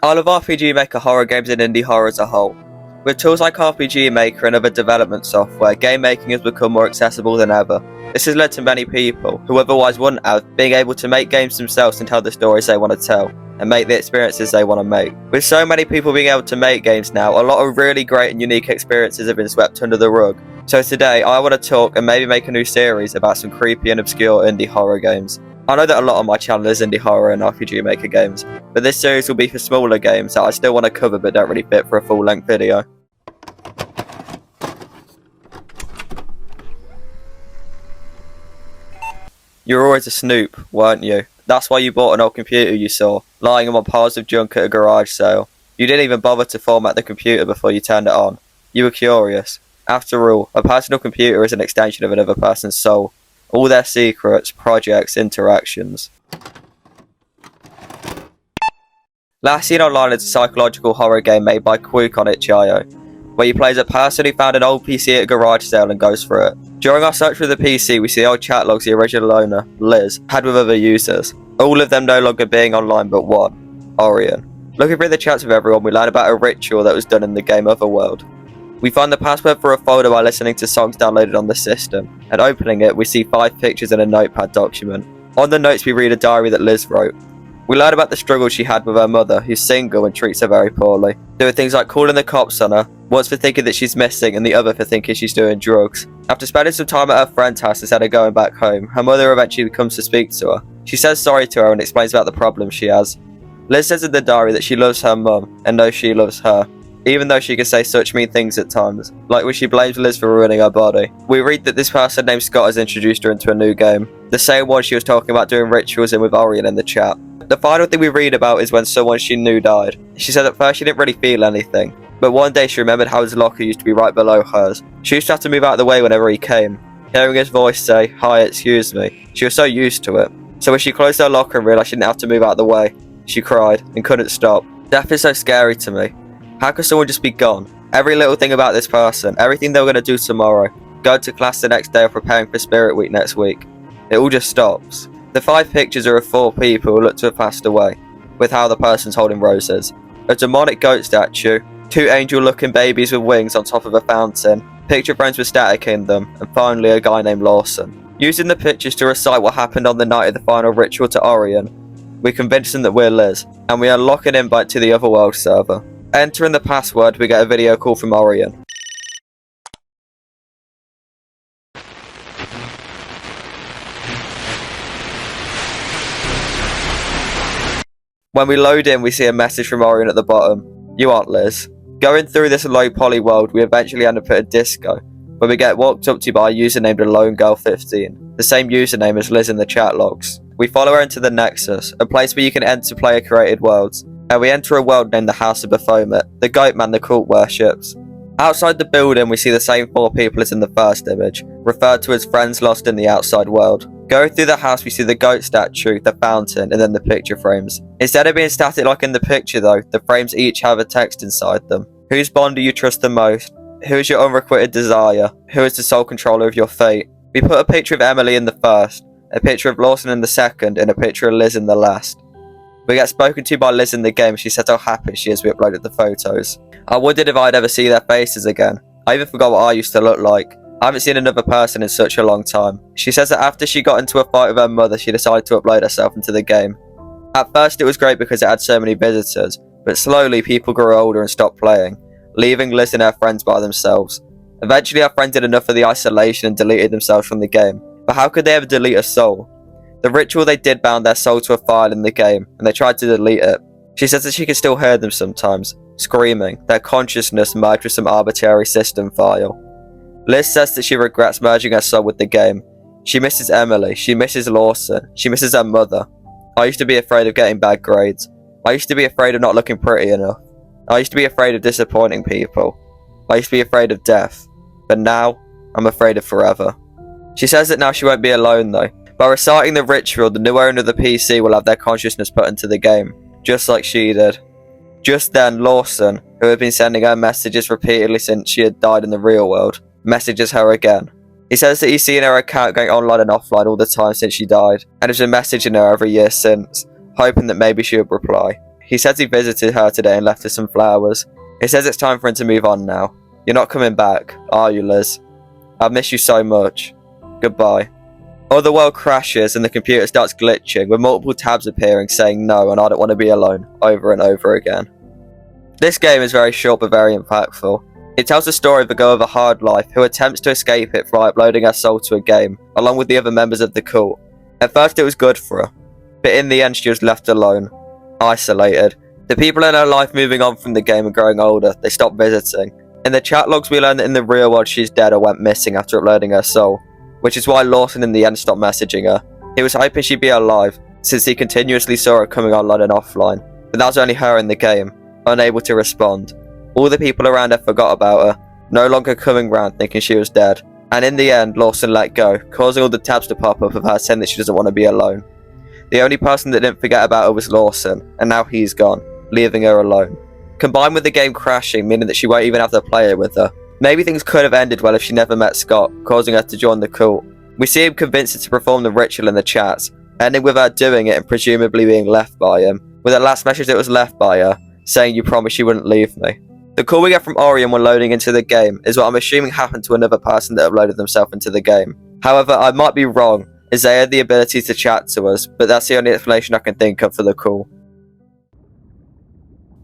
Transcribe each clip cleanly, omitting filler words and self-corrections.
I love RPG Maker horror games and indie horror as a whole. With tools like RPG Maker and other development software, game making has become more accessible than ever. This has led to many people, who otherwise wouldn't have, being able to make games themselves and tell the stories they want to tell, and make the experiences they want to make. With so many people being able to make games now, a lot of really great and unique experiences have been swept under the rug. So today, I want to talk and maybe make a new series about some creepy and obscure indie horror games. I know that a lot of my channel is indie horror and RPG Maker games, but this series will be for smaller games that I still want to cover but don't really fit for a full-length video. You were always a snoop, weren't you? That's why you bought an old computer you saw, lying among piles of junk at a garage sale. You didn't even bother to format the computer before you turned it on. You were curious. After all, a personal computer is an extension of another person's soul. All their secrets, projects, interactions. Last seen online is a psychological horror game made by Quook on itch.io, where you play as a person who found an old PC at a garage sale and goes through it. During our search for the PC, we see the old chat logs the original owner, Liz, had with other users, all of them no longer being online but one, Orion. Looking through the chats with everyone, we learn about a ritual that was done in the game Otherworld. We find the password for a folder by listening to songs downloaded on the system, and opening it, we see 5 pictures in a notepad document. On the notes, we read a diary that Liz wrote. We learn about the struggle she had with her mother, who's single and treats her very poorly. Doing things like calling the cops on her, once for thinking that she's missing and the other for thinking she's doing drugs. After spending some time at her friend's house instead of going back home, her mother eventually comes to speak to her. She says sorry to her and explains about the problem she has. Liz says in the diary that she loves her mum and knows she loves her, even though she can say such mean things at times, like when she blames Liz for ruining her body. We read that this person named Scott has introduced her into a new game, the same one she was talking about doing rituals in with Orion in the chat. The final thing we read about is when someone she knew died. She said at first she didn't really feel anything, but one day she remembered how his locker used to be right below hers. She used to have to move out of the way whenever he came. Hearing his voice say, "Hi, excuse me," she was so used to it. So when she closed her locker and realised she didn't have to move out of the way, she cried and couldn't stop. Death is so scary to me. How could someone just be gone? Every little thing about this person, everything they were going to do tomorrow, going to class the next day or preparing for Spirit Week next week, it all just stops. The 5 pictures are of 4 people who look to have passed away, with how the person's holding roses. A demonic goat statue, 2 angel-looking babies with wings on top of a fountain, picture frames with static in them, and finally a guy named Lawson. Using the pictures to recite what happened on the night of the final ritual to Orion, we convince them that we're Liz, and we unlock an invite to the Otherworld server. Entering the password, we get a video call from Orion. When we load in, we see a message from Orion at the bottom. "You aren't Liz." Going through this low poly world, we eventually end up at a disco, where we get walked up to by a user named AloneGirl15, the same username as Liz in the chat logs. We follow her into the Nexus, a place where you can enter player-created worlds, and we enter a world named the House of Baphomet, the goat man the cult worships. Outside the building, we see the same 4 people as in the first image, referred to as friends lost in the outside world. Going through the house, we see the goat statue, the fountain, and then the picture frames. Instead of being static like in the picture though, the frames each have a text inside them. Whose bond do you trust the most? Who is your unrequited desire? Who is the sole controller of your fate? We put a picture of Emily in the first, a picture of Lawson in the second, and a picture of Liz in the last. We get spoken to by Liz in the game. She said how happy she is we uploaded the photos. I wondered if I'd ever see their faces again. I even forgot what I used to look like. I haven't seen another person in such a long time. She says that after she got into a fight with her mother, she decided to upload herself into the game. At first it was great because it had so many visitors, but slowly people grew older and stopped playing, leaving Liz and her friends by themselves. Eventually her friends did enough of the isolation and deleted themselves from the game. But how could they ever delete a soul? The ritual they did bound their soul to a file in the game, and they tried to delete it. She says that she can still hear them sometimes, screaming, their consciousness merged with some arbitrary system file. Liz says that she regrets merging her soul with the game. She misses Emily, she misses Lawson, she misses her mother. I used to be afraid of getting bad grades. I used to be afraid of not looking pretty enough. I used to be afraid of disappointing people. I used to be afraid of death. But now, I'm afraid of forever. She says that now she won't be alone though. By reciting the ritual, the new owner of the PC will have their consciousness put into the game, just like she did. Just then, Lawson, who had been sending her messages repeatedly since she had died in the real world, messages her again. He says that he's seen her account going online and offline all the time since she died, and has been messaging her every year since, hoping that maybe she would reply. He says he visited her today and left her some flowers. He says it's time for him to move on now. You're not coming back, are you, Liz? I've missed you so much. Goodbye. Or the world crashes and the computer starts glitching with multiple tabs appearing saying no and I don't want to be alone over and over again. This game is very short but very impactful. It tells the story of a girl with a hard life who attempts to escape it by uploading her soul to a game, along with the other members of the cult. At first it was good for her, but in the end she was left alone, isolated. The people in her life moving on from the game and growing older, they stopped visiting. In the chat logs we learn that in the real world she's dead or went missing after uploading her soul, which is why Lawson in the end stopped messaging her. He was hoping she'd be alive, since he continuously saw her coming online and offline, but that was only her in the game, unable to respond. All the people around her forgot about her, no longer coming round thinking she was dead, and in the end Lawson let go, causing all the tabs to pop up of her saying that she doesn't want to be alone. The only person that didn't forget about her was Lawson, and now he's gone, leaving her alone. Combined with the game crashing, meaning that she won't even have the player with her. Maybe things could have ended well if she never met Scott, causing her to join the cult. We see him convince her to perform the ritual in the chats, ending with her doing it and presumably being left by him, with the last message that was left by her, saying you promised you wouldn't leave me. The call we get from Orion when loading into the game is what I'm assuming happened to another person that uploaded themselves into the game. However, I might be wrong, as they had the ability to chat to us, but that's the only explanation I can think of for the call.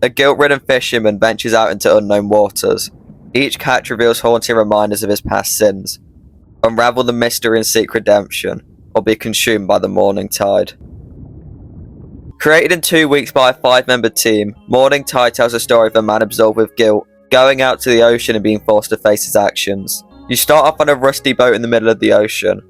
A guilt-ridden fisherman ventures out into unknown waters. Each catch reveals haunting reminders of his past sins. Unravel the mystery and seek redemption, or be consumed by the Mourning Tide. Created in 2 weeks by a 5-member team, Mourning Tide tells a story of a man absolved with guilt, going out to the ocean and being forced to face his actions. You start off on a rusty boat in the middle of the ocean,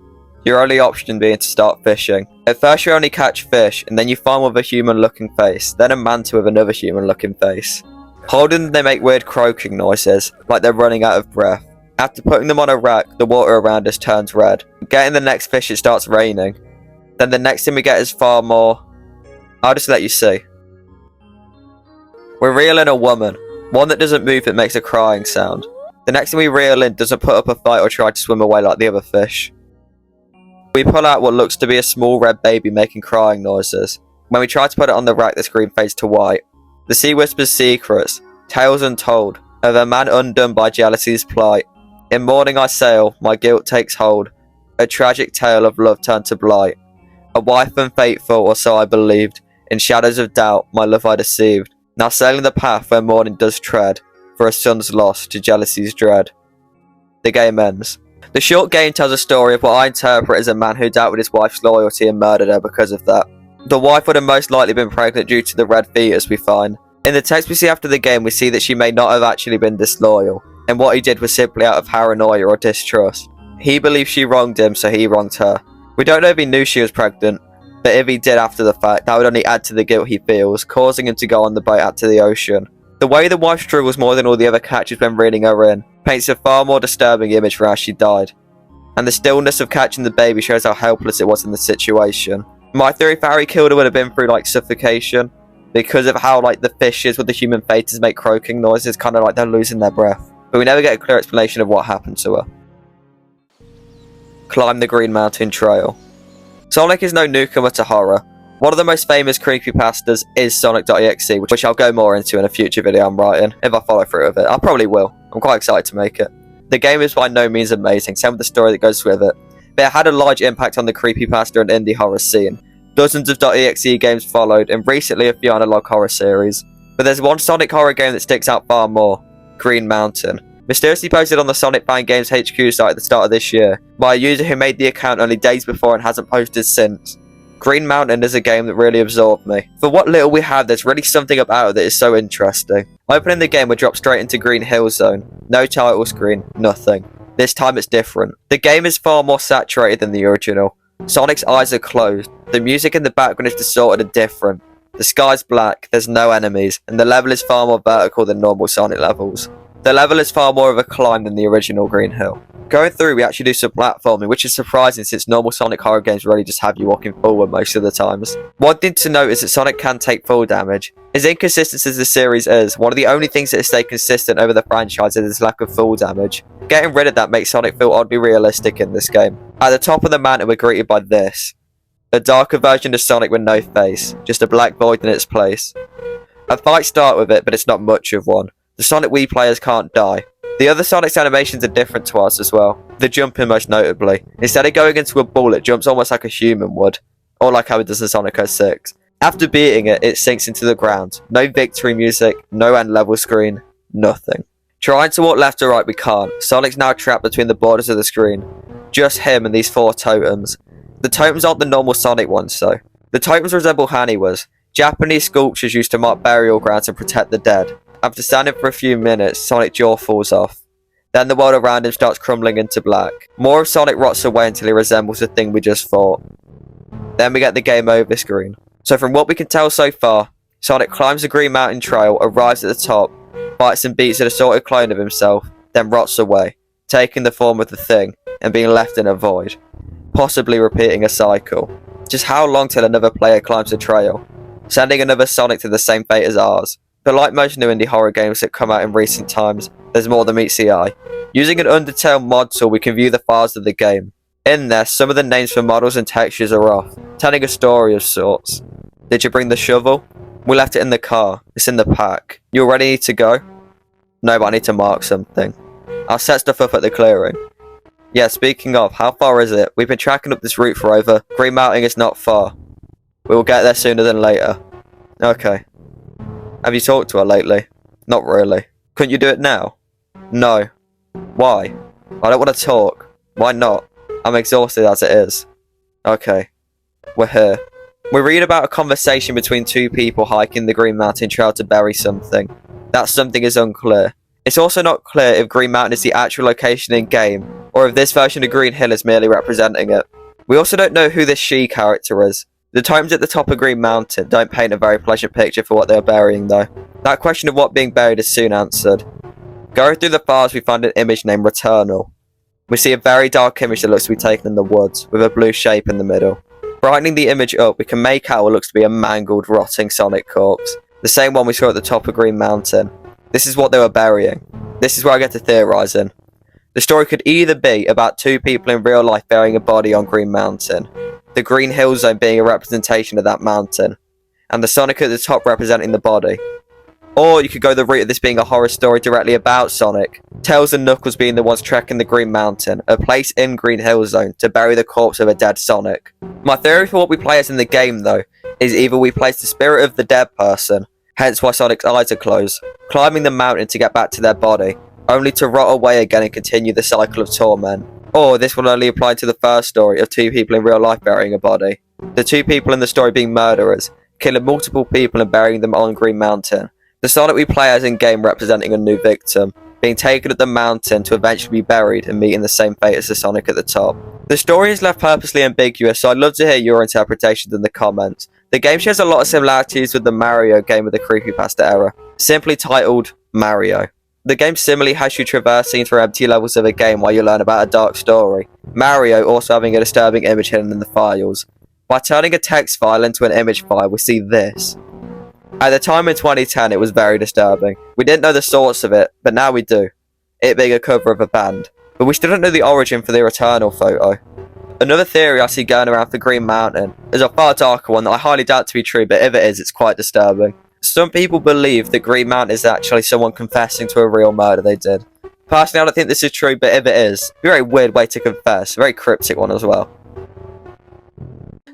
your only option being to start fishing. At first you only catch fish, and then you find one with a human looking face, then a mantis with another human looking face. Holding them they make weird croaking noises, like they're running out of breath. After putting them on a rack, the water around us turns red. Getting the next fish it starts raining. Then the next thing we get is far more... I'll just let you see. We're reeling a woman, one that doesn't move but makes a crying sound. The next thing we reel in doesn't put up a fight or try to swim away like the other fish. We pull out what looks to be a small red baby making crying noises. When we try to put it on the rack, the screen fades to white. The sea whispers secrets, tales untold, of a man undone by jealousy's plight. In mourning I sail, my guilt takes hold, a tragic tale of love turned to blight. A wife unfaithful, or so I believed, in shadows of doubt, my love I deceived. Now sailing the path where mourning does tread, for a son's loss to jealousy's dread. The game ends. The short game tells a story of what I interpret as a man who doubted his wife's loyalty and murdered her because of that. The wife would have most likely been pregnant due to the red fetus we find. In the text we see after the game we see that she may not have actually been disloyal, and what he did was simply out of paranoia or distrust. He believed she wronged him, so he wronged her. We don't know if he knew she was pregnant, but if he did after the fact, that would only add to the guilt he feels, causing him to go on the boat out to the ocean. The way the wife struggles more than all the other catches when reeling her in paints a far more disturbing image for how she died. And the stillness of catching the baby shows how helpless it was in the situation. My theory for how he killed her would have been through like suffocation, because of how like the fishes with the human faces make croaking noises, kind of like they're losing their breath. But we never get a clear explanation of what happened to her. Climb the Green Mountain Trail. Sonic is no newcomer to horror. One of the most famous creepypastas is Sonic.exe, which I'll go more into in a future video I'm writing, if I follow through with it. I probably will. I'm quite excited to make it. The game is by no means amazing, same with the story that goes with it, but it had a large impact on the creepypasta and indie horror scene. Dozens of .exe games followed, and recently a few analog horror series. But there's one Sonic horror game that sticks out far more, Green Mountain. Mysteriously posted on the Sonic Fan Games HQ site at the start of this year, by a user who made the account only days before and hasn't posted since. Green Mountain is a game that really absorbed me. For what little we have, there's really something about it that is so interesting. Opening the game, we drop straight into Green Hill Zone. No title screen, nothing. This time it's different. The game is far more saturated than the original. Sonic's eyes are closed. The music in the background is distorted and different. The sky's black, there's no enemies, and the level is far more vertical than normal Sonic levels. The level is far more of a climb than the original Green Hill. Going through, we actually do some platforming, which is surprising since normal Sonic horror games really just have you walking forward most of the times. One thing to note is that Sonic can take full damage. As inconsistent as the series is, one of the only things that has stayed consistent over the franchise is its lack of full damage. Getting rid of that makes Sonic feel oddly realistic in this game. At the top of the mountain we're greeted by this. A darker version of Sonic with no face, just a black void in its place. A fight starts with it, but it's not much of one. The Sonic Wii players can't die. The other Sonic's animations are different to ours as well. The jumping most notably. Instead of going into a ball, it jumps almost like a human would. Or like how it does in Sonic 06. After beating it, it sinks into the ground. No victory music, no end level screen, nothing. Trying to walk left or right, we can't. Sonic's now trapped between the borders of the screen. Just him and these 4 totems. The totems aren't the normal Sonic ones though. The totems resemble Haniwas, Japanese sculptures used to mark burial grounds and protect the dead. After standing for a few minutes, Sonic's jaw falls off. Then the world around him starts crumbling into black. More of Sonic rots away until he resembles the thing we just fought. Then we get the game over screen. So from what we can tell so far, Sonic climbs the Green Mountain Trail, arrives at the top, fights and beats an assorted clone of himself, then rots away, taking the form of the thing and being left in a void, possibly repeating a cycle. Just how long till another player climbs the trail, sending another Sonic to the same fate as ours? But like most new indie horror games that come out in recent times, there's more than meets the eye. Using an Undertale mod tool, we can view the files of the game. In there, some of the names for models and textures are off, telling a story of sorts. Did you bring the shovel? We left it in the car. It's in the pack. You already need to go? No, but I need to mark something. I'll set stuff up at the clearing. Yeah, speaking of, how far is it? We've been tracking up this route for over. Green Mountain is not far. We will get there sooner than later. Okay. Have you talked to her lately? Not really. Couldn't you do it now? No. Why? I don't want to talk. Why not? I'm exhausted as it is. Okay. We're here. We read about a conversation between 2 people hiking the Green Mountain Trail to bury something. That something is unclear. It's also not clear if Green Mountain is the actual location in-game, or if this version of Green Hill is merely representing it. We also don't know who this she character is. The totems at the top of Green Mountain don't paint a very pleasant picture for what they are burying though. That question of what being buried is soon answered. Going through the files, we find an image named Returnal. We see a very dark image that looks to be taken in the woods, with a blue shape in the middle. Brightening the image up, we can make out what looks to be a mangled, rotting Sonic corpse. The same one we saw at the top of Green Mountain. This is what they were burying. This is where I get to theorising. The story could either be about 2 people in real life burying a body on Green Mountain, the Green Hill Zone being a representation of that mountain, and the Sonic at the top representing the body. Or you could go the route of this being a horror story directly about Sonic, Tails and Knuckles being the ones trekking the Green Mountain, a place in Green Hill Zone, to bury the corpse of a dead Sonic. My theory for what we play as in the game though, is either we place the spirit of the dead person, hence why Sonic's eyes are closed, climbing the mountain to get back to their body, only to rot away again and continue the cycle of torment. Or this will only apply to the first story of 2 people in real life burying a body. The 2 people in the story being murderers, killing multiple people and burying them on Green Mountain. The Sonic we play as in-game representing a new victim, being taken at the mountain to eventually be buried and meeting the same fate as the Sonic at the top. The story is left purposely ambiguous, so I'd love to hear your interpretations in the comments. The game shares a lot of similarities with the Mario game with the creepypasta era, simply titled Mario. The game similarly has you traversing through empty levels of a game while you learn about a dark story. Mario also having a disturbing image hidden in the files. By turning a text file into an image file, we see this. At the time in 2010, it was very disturbing. We didn't know the source of it, but now we do. It being a cover of a band. But we still don't know the origin for the Returnal photo. Another theory I see going around for Green Mountain is a far darker one that I highly doubt to be true, but if it is, it's quite disturbing. Some people believe that Green Mountain is actually someone confessing to a real murder they did. Personally, I don't think this is true, but if it is, it's a very weird way to confess. A very cryptic one as well.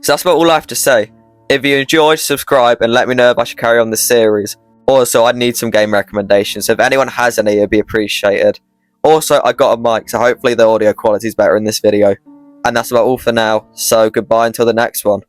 So that's about all I have to say. If you enjoyed, subscribe and let me know if I should carry on this series. Also, I need some game recommendations, so if anyone has any, it'd be appreciated. Also, I got a mic, so hopefully the audio quality is better in this video. And that's about all for now, so goodbye until the next one.